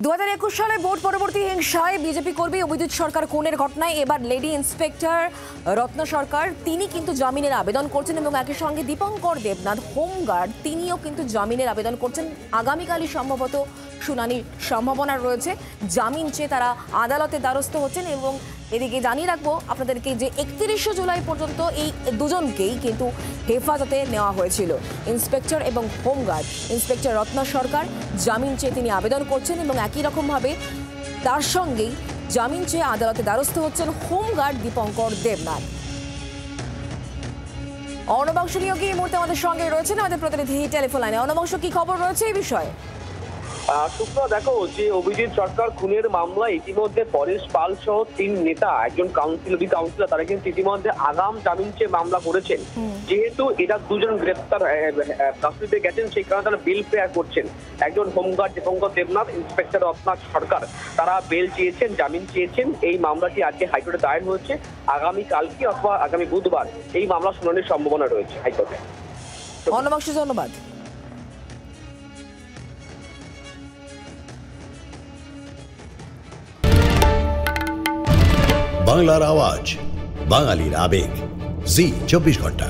2021 সালে ভোট পরবর্তী হিংসায় বিজেপি কর্মী অভিজিৎ সরকার খুনের ঘটনায় এবার লেডি ইন্সপেক্টর রত্ন সরকার তিনি কিন্তু জামিনের আবেদন করছেন এবং একই সঙ্গে দীপঙ্কর দেবনাথ হোমগার্ড তিনিও কিন্তু জামিনের আবেদন করছেন। আগামীকালই সম্ভবত শুনানির সম্ভাবনা রয়েছে। জামিন চেয়ে তারা আদালতে দ্বারস্থ হচ্ছেন এবং এদিকে জানিয়ে রাখবো আপনাদেরকে যে 31শে জুলাই পর্যন্ত এই দুজনকেই কিন্তু হেফাজতে নেওয়া হয়েছিল। ইন্সপেক্টর এবং হোমগার্ড ইন্সপেক্টর রত্ন সরকার জামিন চেয়ে তিনি আবেদন করছেন এবং একই রকমভাবে তার সঙ্গেই জামিন চেয়ে আদালতে দ্বারস্থ হচ্ছেন হোমগার্ড দীপঙ্কর দেবনাথ। অর্ণবাংশ নিয়োগী এই মুহূর্তে আমাদের সঙ্গে রয়েছেন আমাদের প্রতিনিধি টেলিফোন লাইনে। অর্ণবাংশ, কি খবর রয়েছে এই বিষয়ে? শুক্র, দেখো যে অভিজিৎ সরকার খুনের মামলায় ইতিমধ্যে পরেশ পাল সহ 3 নেতা, একজন কাউন্সিলর তারা কিন্তু ইতিমধ্যে আগাম জামিন চেয়ে মামলা করেছেন। যেহেতু এটা দুজন গ্রেপ্তার কাস্টডিতে গেছেন, সেই কারণে তারা বেল প্রেয়ার করছেন। একজন হোমগার্ড দীপঙ্কর দেবনাথ, ইন্সপেক্টর রত্ন সরকার তারা বেল চেয়েছেন, জামিন চেয়েছেন। এই মামলাটি আজকে হাইকোর্টে দায়ের হয়েছে। আগামী কালকে অথবা আগামী বুধবার এই মামলা শুনানির সম্ভাবনা রয়েছে হাইকোর্টে। অর্ণবাংশ, ধন্যবাদ। বাংলার আওয়াজ, বাঙালির আবেগ, জি 24 ঘন্টা।